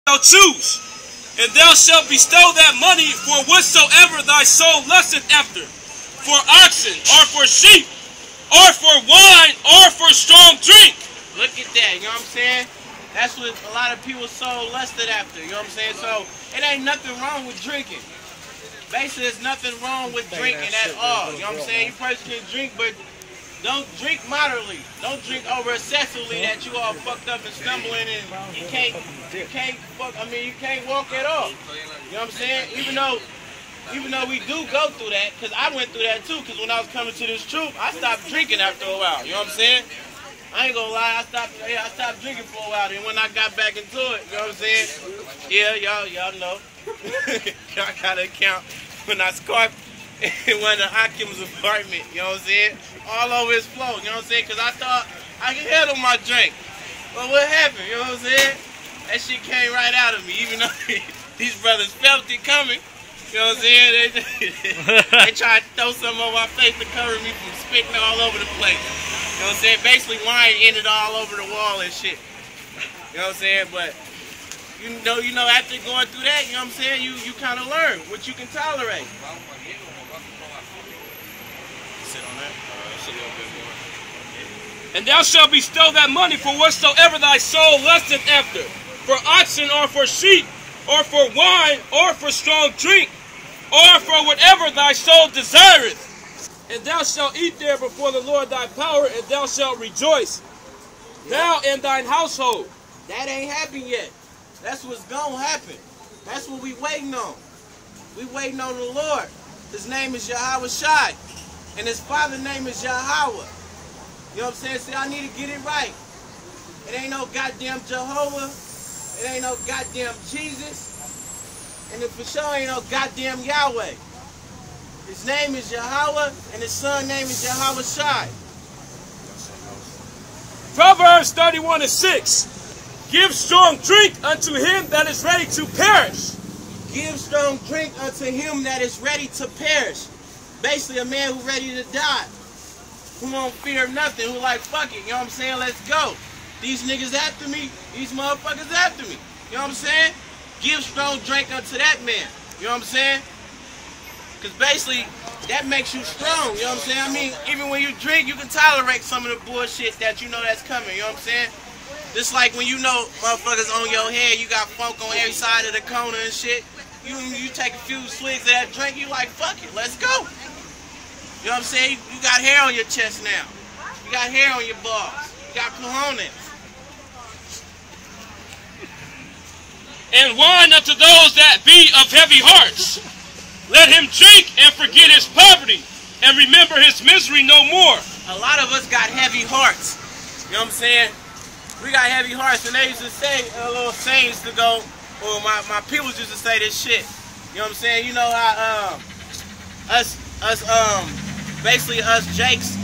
shalt choose, and thou shalt bestow that money for whatsoever thy soul lusteth after, for oxen, or for sheep, or for wine, or for strong drink. Look at that, you know what I'm saying? That's what a lot of people's soul lusted after, you know what I'm saying? So, it ain't nothing wrong with drinking. Basically, there's nothing wrong with drinking at all, you know what I'm saying? You person can drink, but don't drink moderately. Don't drink over excessively that you all fucked up and stumbling and you can't walk at all. You know what I'm saying? Even though we do go through that, because I went through that too, because when I was coming to this truth, I stopped drinking after a while, you know what I'm saying? I ain't gonna lie, I stopped drinking for a while, and when I got back into it, you know what I'm saying? Yeah, y'all know. Y'all gotta account when I scarfed in one of the Hakim's apartment, you know what I'm saying? All over his floor, you know what I'm saying? Because I thought I could handle my drink. But what happened, you know what I'm saying? That shit came right out of me, even though these brothers felt it coming. You know what I'm saying? They tried to throw something on my face to cover me from spitting all over the place. You know what I'm saying? Basically, wine ended all over the wall and shit. You know what I'm saying? But, you know, after going through that, you know what I'm saying? You kind of learn what you can tolerate. And thou shalt bestow that money for whatsoever thy soul lusteth after, for oxen, or for sheep, or for wine, or for strong drink, or for whatever thy soul desireth. And thou shalt eat there before the Lord thy power, and thou shalt rejoice, thou and thine household. That ain't happened yet. That's what's gonna happen. That's what we waiting on. We waiting on the Lord. His name is Yahweh Shai, and his father's name is Yahweh. You know what I'm saying? See, I need to get it right. It ain't no goddamn Jehovah. It ain't no goddamn Jesus. And it for sure ain't no goddamn Yahweh. His name is Yahweh, and his son's name is Yahweh Shai. Proverbs 31:6. Give strong drink unto him that is ready to perish. Give strong drink unto him that is ready to perish. Basically, a man who's ready to die. Who won't fear nothing, who like, fuck it, you know what I'm saying, let's go. These niggas after me, these motherfuckers after me. You know what I'm saying? Give strong drink unto that man. You know what I'm saying? Because basically, that makes you strong, you know what I'm saying? I mean, even when you drink, you can tolerate some of the bullshit that you know that's coming, you know what I'm saying? Just like when you know motherfuckers on your head, you got funk on every side of the corner and shit. You take a few swigs of that drink, you like, fuck it, let's go. You know what I'm saying? You got hair on your chest now. You got hair on your balls. You got cojones. And wine unto those that be of heavy hearts. Let him drink and forget his poverty, and remember his misery no more. A lot of us got heavy hearts. You know what I'm saying? We got heavy hearts, and they used to say little sayings to go, or my people used to say this shit. You know what I'm saying? You know how basically us Jakes,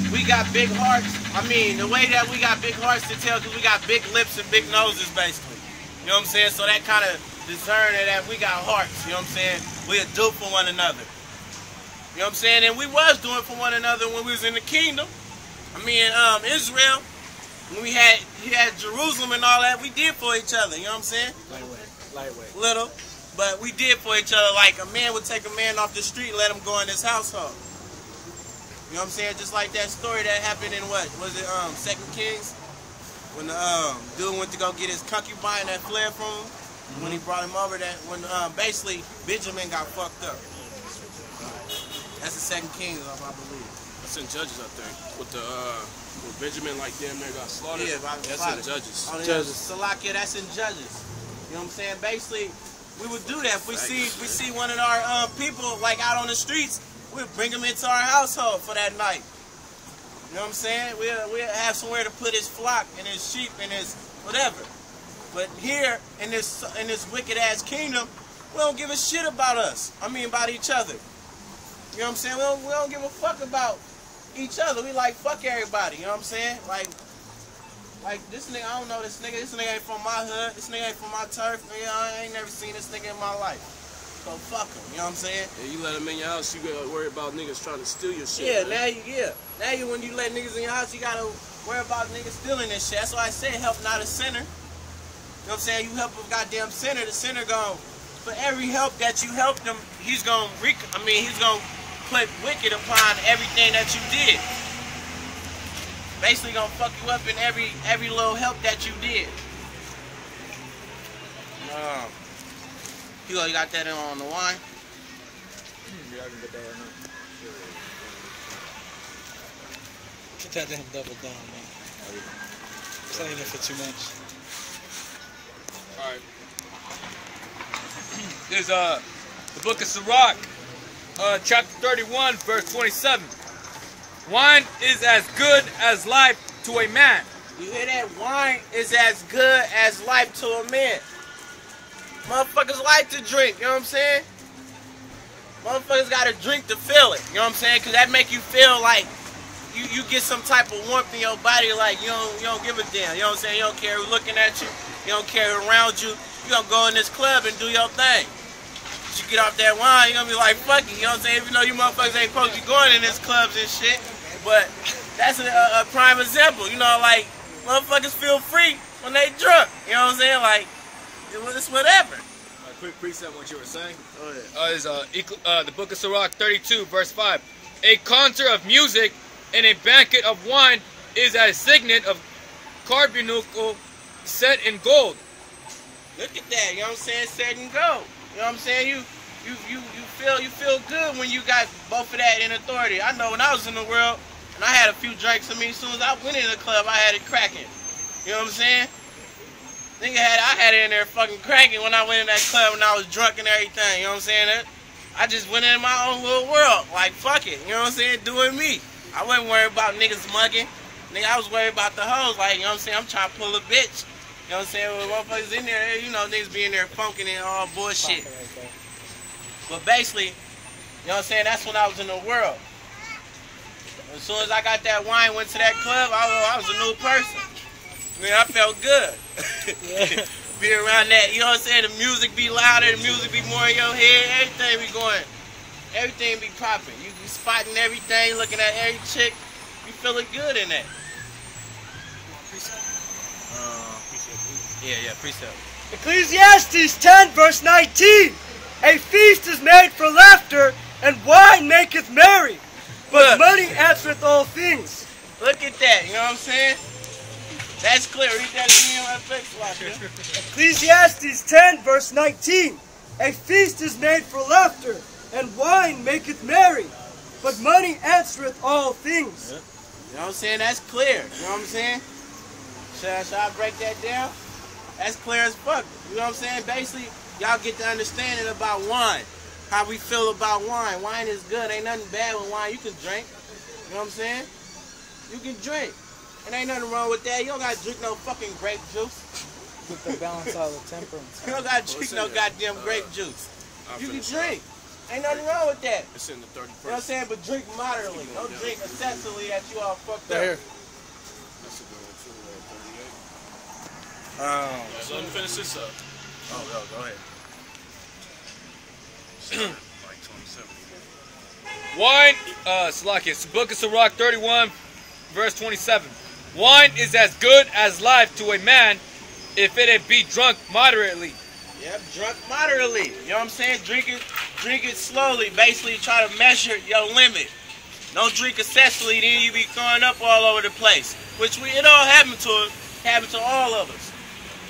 we got big hearts. I mean, the way that we got big hearts to tell, because we got big lips and big noses, basically. You know what I'm saying? So that kind of discern that we got hearts. You know what I'm saying? We'll do for one another. You know what I'm saying? And we was doing for one another when we was in the kingdom. I mean, Israel, when we had Jerusalem and all that, we did for each other. You know what I'm saying? Lightweight. Little. But we did for each other. Like a man would take a man off the street and let him go in his household. You know what I'm saying? Just like that story that happened in what? Was it 2 Kings? When the dude went to go get his concubine that fled from him. When he brought him over, that when basically Benjamin got fucked up. That's the 2 Kings, I believe. That's in Judges, I think. With the when Benjamin like damn near got slaughtered. Yeah, that's in Judges. Oh, Judges. Salakia, that's in Judges. You know what I'm saying? Basically, we would do that. If we see one of our people like out on the streets, we'll bring him into our household for that night. You know what I'm saying? We'll have somewhere to put his flock and his sheep and his whatever. But here in this wicked ass kingdom, we don't give a shit about us. I mean about each other. You know what I'm saying? We don't give a fuck about each other. We like fuck everybody. You know what I'm saying? Like this nigga, I don't know this nigga. This nigga ain't from my hood. This nigga ain't from my turf. You know, I ain't never seen this nigga in my life. So fuck him, you know what I'm saying? Yeah, you let him in your house, you gotta worry about niggas trying to steal your shit. Yeah, now you when you let niggas in your house, you gotta worry about niggas stealing this shit. That's why I said help not a sinner. You know what I'm saying, you help a goddamn sinner, the sinner gon', for every help that you helped him, he's gonna put wicked upon everything that you did. Basically gonna fuck you up in every little help that you did. You got that on the wine? Yeah, I can get that right now. Get that damn double down, man. Playing it for too much. Alright. There's the book of Sirach, chapter 31, verse 27. Wine is as good as life to a man. You hear that? Wine is as good as life to a man. Motherfuckers like to drink, you know what I'm saying? Motherfuckers gotta drink to feel it, you know what I'm saying? Cause that make you feel like you get some type of warmth in your body, like you don't give a damn, you know what I'm saying? You don't care who's looking at you, you don't care who's around you. You gonna go in this club and do your thing. But you get off that wine, you gonna be like, fuck it, you know what I'm saying? Even though you motherfuckers ain't supposed to be going in these clubs and shit, but that's a prime example, you know, like, motherfuckers feel free when they drunk, you know what I'm saying? Like, it's whatever. Quick precept what you were saying. Is the book of Sirach 32, verse 5. A concert of music and a banquet of wine is as signet of carbuncle set in gold. Look at that, you know what I'm saying? Set in gold. You know what I'm saying? You feel good when you got both of that in authority. I know when I was in the world and I had a few drinks in me, as soon as I went in the club, I had it cracking. You know what I'm saying? I had it in there fucking cracking when I went in that club and I was drunk and everything. You know what I'm saying? I just went in my own little world. Like, fuck it. You know what I'm saying? Doing me. I wasn't worried about niggas mugging. Nigga, I was worried about the hoes. Like, you know what I'm saying? I'm trying to pull a bitch. You know what I'm saying? When motherfuckers in there, you know, niggas be in there funking and all bullshit. But basically, you know what I'm saying? That's when I was in the world. As soon as I got that wine, went to that club, I was a new person. I mean, I felt good. Be around that, you know what I'm saying? The music be louder, the music be more in your head, everything be going. Everything be popping. You be spotting everything, looking at every chick. You feeling good in that. Yeah, precept. Ecclesiastes 10, verse 19. A feast is made for laughter, and wine maketh merry. But money answereth all things. Look at that, you know what I'm saying? That's clear. Read that again on Facebook. Ecclesiastes 10, verse 19. A feast is made for laughter, and wine maketh merry. But money answereth all things. You know what I'm saying? That's clear. You know what I'm saying? Shall I break that down? That's clear as fuck. You know what I'm saying? Basically, y'all get the understanding about wine. How we feel about wine. Wine is good. Ain't nothing bad with wine. You can drink. You know what I'm saying? You can drink. And ain't nothing wrong with that. You don't got to drink no fucking grape juice. Keep the balance out of temperance. You don't got to drink no goddamn grape juice. You can drink. Ain't nothing wrong with that. It's in the 31st. You know what I'm saying? But drink moderately. Don't drink excessively that you all fucked up. Here. That's a good one too, 38. So let me finish this up. Oh, go ahead. Like 27. Wine, Salakias, the book of Sirach 31, verse 27. Wine is as good as life to a man if it be drunk moderately. Yep, drunk moderately. You know what I'm saying? Drink it slowly. Basically, try to measure your limit. Don't drink excessively, then you be throwing up all over the place. Which it all happened to all of us.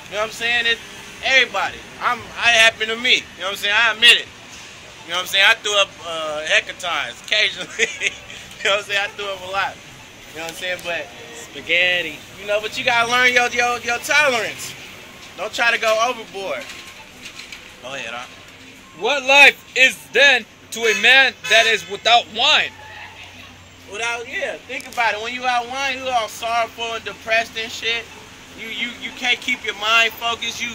You know what I'm saying? Everybody. It happened to me. You know what I'm saying? I admit it. You know what I'm saying? I threw up a heck of times, occasionally. You know what I'm saying? I threw up a lot. You know what I'm saying? But Spaghetti. you know, but you gotta learn your tolerance. Don't try to go overboard. Go ahead, huh? What life is then to a man that is without wine? Yeah, think about it. When you out wine, you all sorrowful and depressed and shit. You can't keep your mind focused. You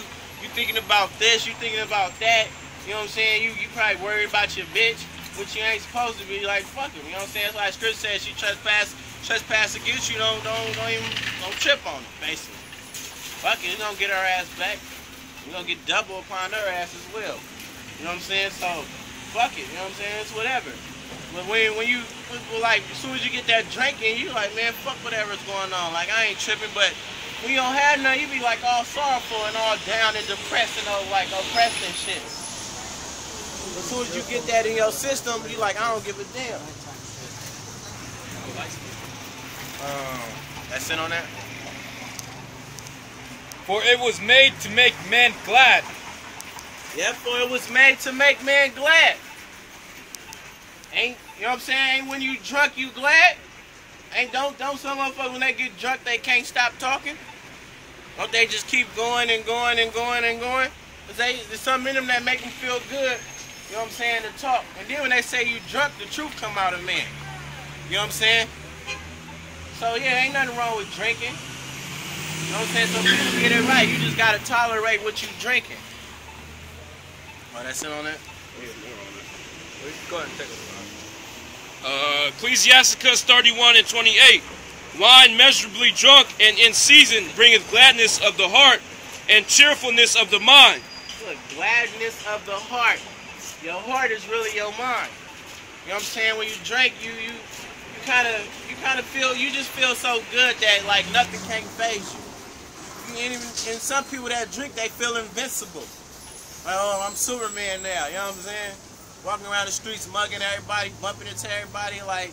thinking about this, you thinking about that. You know what I'm saying? You probably worried about your bitch, which you ain't supposed to be. Like, fuck it. You know what I'm saying? That's why scripture says she trespass against you. Don't trip on it, basically. Fuck it, you gonna get her ass back. You're gonna get double upon her ass as well. You know what I'm saying? So, fuck it. You know what I'm saying? It's whatever. But when you, like, as soon as you get that drinking, you like, man, fuck whatever's going on. Like, I ain't tripping, but when you don't have nothing, you be like all sorrowful and all down and depressed and all like oppressed and shit. As soon as you get that in your system, you like, I don't give a damn. That's it on that? For it was made to make man glad. Yeah, for it was made to make man glad. Ain't, you know what I'm saying? Ain't when you drunk, you glad? Ain't don't some motherfuckers when they get drunk, they can't stop talking? Don't they just keep going and going and going and going? Cause there's something in them that make them feel good, you know what I'm saying, to talk. And then when they say you drunk, the truth come out of man. You know what I'm saying? So yeah, ain't nothing wrong with drinking. You know what I'm saying? So people get it right. You just gotta tolerate what you drinking. Oh, that's it on that? Go ahead and take it. Ecclesiasticus 31:28. Wine measurably drunk and in season bringeth gladness of the heart and cheerfulness of the mind. Look, gladness of the heart. Your heart is really your mind. You know what I'm saying? When you drink, you kind of feel, you just feel so good that like nothing can phase you. And some people that drink, they feel invincible. Like, oh, I'm Superman now. You know what I'm saying? Walking around the streets, mugging everybody, bumping into everybody, like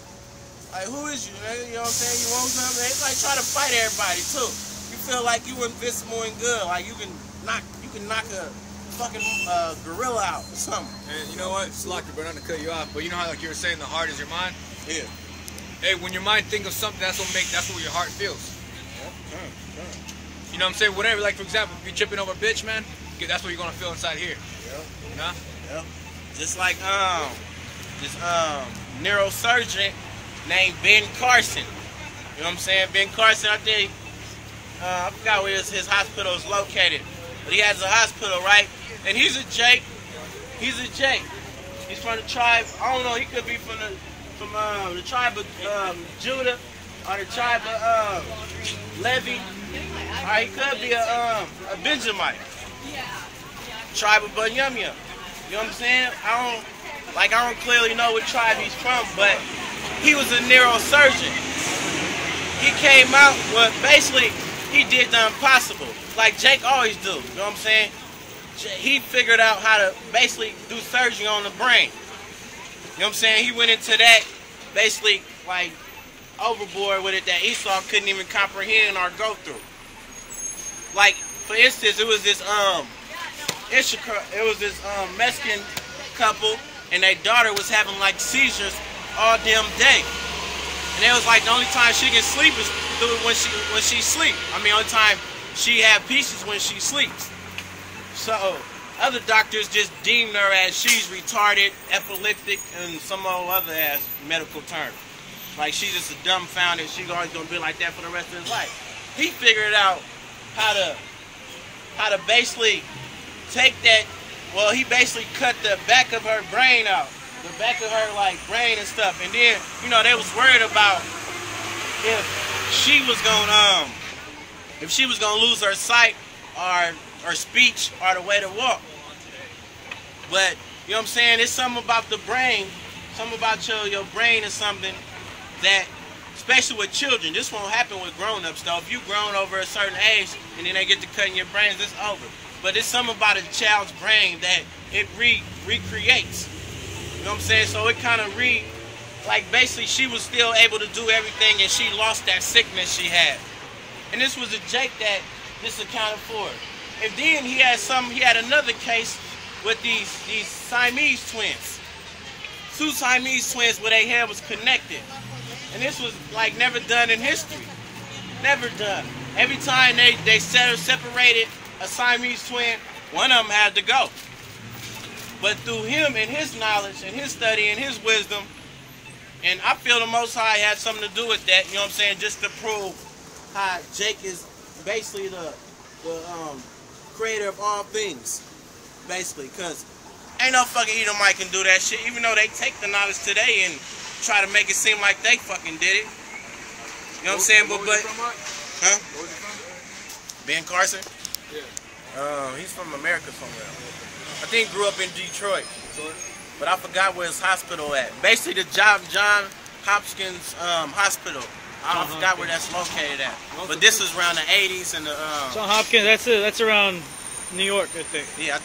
who is you? You know what I'm saying? You want something? It's like try to fight everybody too. You feel like you invincible and good, like you can knock a fucking gorilla out or something. And you know what? Slacker, but not to cut you off, but you know how like you were saying the heart is your mind? Yeah. Hey, when your mind thinks of something, that's what your heart feels. You know what I'm saying? Whatever, like for example, if you're tripping over a bitch, man, that's what you're gonna feel inside here. Yeah. You know? Yeah. Just like this neurosurgeon named Ben Carson. You know what I'm saying? Ben Carson, I think I forgot where his hospital is located. But he has a hospital, right? And he's a Jake. He's a Jake. He's from the tribe, I don't know, he could be from the tribe of Judah or the tribe of Levi. Or he could be a Benjamite. Tribe of Bunyamia. You know what I'm saying? I don't clearly know what tribe he's from, but he was a neurosurgeon. He came out, well, basically, he did the impossible, like Jake always do. You know what I'm saying? He figured out how to basically do surgery on the brain. You know what I'm saying? He went into that, basically, like, overboard with it that Esau couldn't even comprehend or go through. Like, for instance, it was this Mexican couple, and their daughter was having like seizures all damn day, and it was like the only time she can sleep is when she sleep. I mean, only time she have pieces when she sleeps. So other doctors just deemed her as she's retarded, epileptic, and some old other ass medical term. Like she's just a dumbfounded. She's always gonna be like that for the rest of his life. He figured out how to basically take that. Well, he basically cut the back of her brain out, the back of her like brain and stuff. And then, you know, they was worried about if she was gonna lose her sight or her speech or the way to walk. But you know what I'm saying? It's something about the brain, something about your brain is something that, especially with children, this won't happen with grown-ups though. If you grown over a certain age and then they get to cutting your brains, it's over. But it's something about a child's brain that it recreates. You know what I'm saying? So it kind of like basically she was still able to do everything and she lost that sickness she had. And this was a Jake that this accounted for. And then he had another case with these Siamese twins. Two Siamese twins where their hair was connected. And this was like never done in history. Never done. Every time they separated a Siamese twin, one of them had to go. But through him and his knowledge and his study and his wisdom, and I feel the Most High had something to do with that, you know what I'm saying, just to prove how Jake is basically the creator of all things, basically, because ain't no fucking Edomite can do that shit, even though they take the knowledge today and try to make it seem like they fucking did it. You know what I'm saying? But huh? Ben Carson? Yeah. He's from America somewhere. I think he grew up in Detroit. But I forgot where his hospital at. Basically the John Hopkins Hospital I forgot where that's located at. But this was around the 80s and the John Hopkins, that's around New York, I think. yeah.